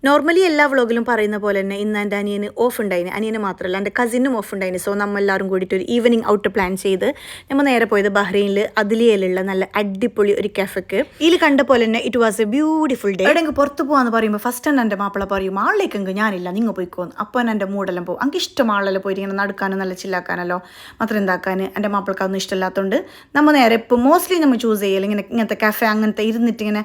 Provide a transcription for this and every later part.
Normally എല്ലാ വ്ളോഗിലും പറയുന്ന പോലെ തന്നെ ഇന്ന് എൻ്റെ അനിയന് ഓഫ് ഉണ്ടായിന്. അനിയന് മാത്രമല്ല എൻ്റെ കസിനും ഓഫ് ഉണ്ടായിന്. സോ നമ്മളെല്ലാവരും കൂടിയിട്ട് ഒരു ഈവനിങ് ഔട്ട് പ്ലാൻ ചെയ്ത് നമ്മൾ നേരെ പോയത് ബഹ്റൈനിൽ അദിലിയയിലുള്ള നല്ല അടിപൊളി ഒരു കഫേക്ക്. ഇതിൽ കണ്ട പോലെ തന്നെ it was a beautiful day. എവിടെയെങ്കിൽ പുറത്ത് പോകാന്ന് പറയുമ്പോൾ ഫസ്റ്റ് തന്നെ എൻ്റെ മാപ്പിള പറയും ആളിലേക്കെങ്കിൽ ഞാനില്ല, നിങ്ങൾ പോയിക്കോന്ന്. അപ്പോൾ എൻ്റെ മൂടെല്ലാം പോകും. എനിക്ക് ഇഷ്ടം ആളെല്ലാം പോയിട്ട് ഇങ്ങനെ നടക്കാനും നല്ല ചില്ലാക്കാനല്ലോ മാത്രം എന്താക്കാൻ എൻ്റെ മാപ്പിളക്ക് അതൊന്നും ഇഷ്ടമില്ലാത്തതുകൊണ്ട് നമ്മൾ നേരെ ഇപ്പോൾ മോസ്റ്റ്ലി നമ്മൾ ചൂസ് ചെയ്യൽ ഇങ്ങനത്തെ കഫേ അങ്ങനത്തെ ഇരുന്നിട്ട് ഇങ്ങനെ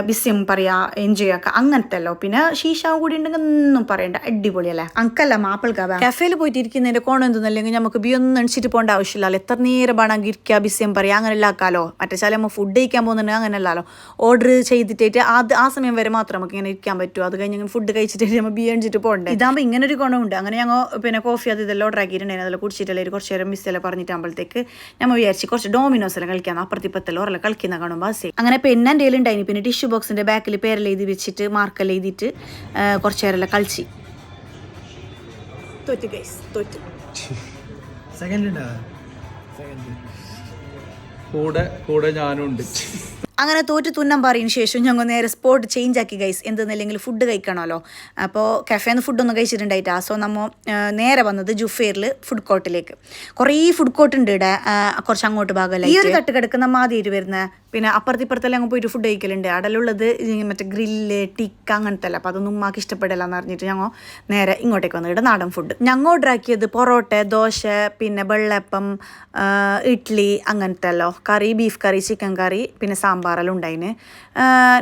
ബിസിയും പറയാ എൻജോയ് ആക്കുക അങ്ങനത്തെ അല്ലോ. പിന്നെ ഷീഷാവും കൂടി ഉണ്ടെങ്കിൽ ഒന്നും പറയണ്ട, അടിപൊളിയല്ലേ. അങ്കല്ല മാപ്പിൾക്കാ കഫേയിൽ പോയിട്ട് ഇരിക്കുന്നതിൻ്റെ കോണം എന്തെന്നല്ലെങ്കിൽ നമുക്ക് ബിയൊന്നും എണിച്ചിട്ട് പോകേണ്ട ആവശ്യമില്ലല്ലോ. എത്ര നേരം വേണമെങ്കിൽ ഇരിക്കുക ബിസിയും പറയാം അങ്ങനെയല്ല ആക്കാലോ. മറ്റേ ചില നമ്മൾ ഫുഡ് കഴിക്കാൻ പോകുന്നുണ്ടെങ്കിൽ അങ്ങനെയല്ലോ, ഓർഡർ ചെയ്തിട്ട് ആ സമയം വരെ മാത്രം നമുക്ക് ഇങ്ങനെ ഇരിക്കാൻ പറ്റും. അത് കഴിഞ്ഞ് ഇങ്ങനെ ഫുഡ് കഴിച്ചിട്ട് നമ്മൾ ബി എണിച്ചിട്ട് പോകണ്ടേ. ഇതാകുമ്പോൾ ഇങ്ങനെ ഒരു ഗുണമുണ്ട്. അങ്ങനെ ഞങ്ങൾ പിന്നെ കോഫി അത് ഇതെല്ലാം ഓർഡർ ആക്കിയിട്ടുണ്ടായിരുന്നു. അതെല്ലാം കുടിച്ചിട്ടല്ലേ കുറച്ച് നേരം മിസ്സെല്ലാം പറഞ്ഞിട്ടാകുമ്പോഴത്തേക്ക് നമ്മൾ വിചാരിച്ച് കുറച്ച് ഡോമിനോസ് എല്ലാം കളിക്കാൻ അപ്പുറത്തിപ്പത്തെല്ലാം ഓരെല്ലാം കളിക്കുന്ന കാണുമ്പോൾ ബസ്. അങ്ങനെ പിന്നെ എൻ്റെ കയ്യിലുണ്ടായിന്. പിന്നെ ടിഷ്യൂ ബോക്സിൻ്റെ ബാക്കിൽ പേരെല്ലാം എഴുതി വെച്ചിട്ട് മാർക്കെല്ലാം എഴുതിയിട്ട് കുറച്ച് നേരമെല്ലാം കളിച്ച് തോറ്റ് ഗൈസ് തോറ്റ്. കൂടെ ഞാനും ഉണ്ട്. അങ്ങനെ തോറ്റ് തുന്നം പറയുന്ന ശേഷം ഞങ്ങൾ നേരെ സ്പോട്ട് ചേഞ്ച് ആക്കി ഗൈസ്. എന്തെന്നില്ലെങ്കിൽ ഫുഡ് കഴിക്കണമല്ലോ. അപ്പോൾ കഫേന്ന് ഫുഡൊന്നും കഴിച്ചിട്ടുണ്ടായിട്ടാ. സോ നമ്മൾ നേരെ വന്നത് ജുഫേറിൽ ഫുഡ് കോർട്ടിലേക്ക്. കുറേ ഫുഡ് കോർട്ട് ഉണ്ട് ഇവിടെ, കുറച്ച് അങ്ങോട്ട് ഭാഗമല്ല. ഈ ഒരു തട്ട് കിടക്കുന്ന ആദ്യമായിട്ട് വരുന്ന പിന്നെ അപ്പുറത്തിപ്പുറത്തെല്ലാം അങ്ങ് പോയിട്ട് ഫുഡ് കഴിക്കലുണ്ട്. അടലുള്ളത് മറ്റേ ഗ്രില്ല് ടിക്ക അങ്ങനത്തെ അല്ല. അപ്പോൾ അതൊന്നും ഉമ്മാക്ക് ഇഷ്ടപ്പെടില്ല എന്ന് പറഞ്ഞിട്ട് ഞങ്ങൾ നേരെ ഇങ്ങോട്ടേക്ക് വന്നു. ഇവിടെ നാടൻ ഫുഡ് ഞങ്ങൾ ഓർഡർ ആക്കിയത് പൊറോട്ട, ദോശ, പിന്നെ വെള്ളപ്പം, ഇഡ്ഡലി അങ്ങനത്തെ അല്ലോ. കറി ബീഫ് കറി, ചിക്കൻ കറി, പിന്നെ സാമ്പാറെല്ലാം ഉണ്ടായിന്.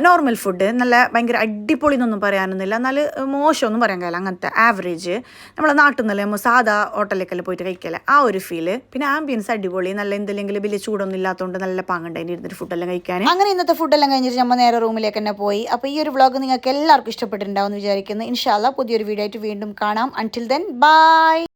നോർമൽ ഫുഡ് നല്ല ഭയങ്കര അടിപൊളി എന്നൊന്നും പറയാനൊന്നുമില്ല, എന്നാൽ മോശമൊന്നും പറയാൻ കഴിയില്ല. അങ്ങനത്തെ ആവറേജ് നമ്മളെ നാട്ടിൽ നിന്നല്ലേ നമ്മൾ സാധാ ഹോട്ടലിലേക്കെല്ലാം പോയിട്ട് കഴിക്കല്ലേ ആ ഒരു ഫീല്. പിന്നെ ആംബിയൻസ് അടിപൊളി, നല്ല എന്തെങ്കിലും വലിയ ചൂടൊന്നും ഇല്ലാത്തതുകൊണ്ട് നല്ല പാങ്ങുണ്ടായിരുന്നു ഇരുന്നിട്ട് ഫുഡെല്ലാം കഴിക്കാൻ. അങ്ങനെ ഇന്നത്തെ ഫുഡെല്ലാം കഴിഞ്ഞിട്ട് നമ്മൾ നേരെ റൂമിലേക്ക് തന്നെ പോയി. അപ്പോൾ ഈ ഒരു വ്ളോഗ് നിങ്ങൾക്ക് എല്ലാവർക്കും ഇഷ്ടപ്പെട്ടിട്ടുണ്ടാവും എന്ന് വിചാരിക്കുന്നു. ഇൻഷാ അല്ലാഹ് പുതിയൊരു വീഡിയോ ആയിട്ട് വീണ്ടും കാണാം. Until then bye.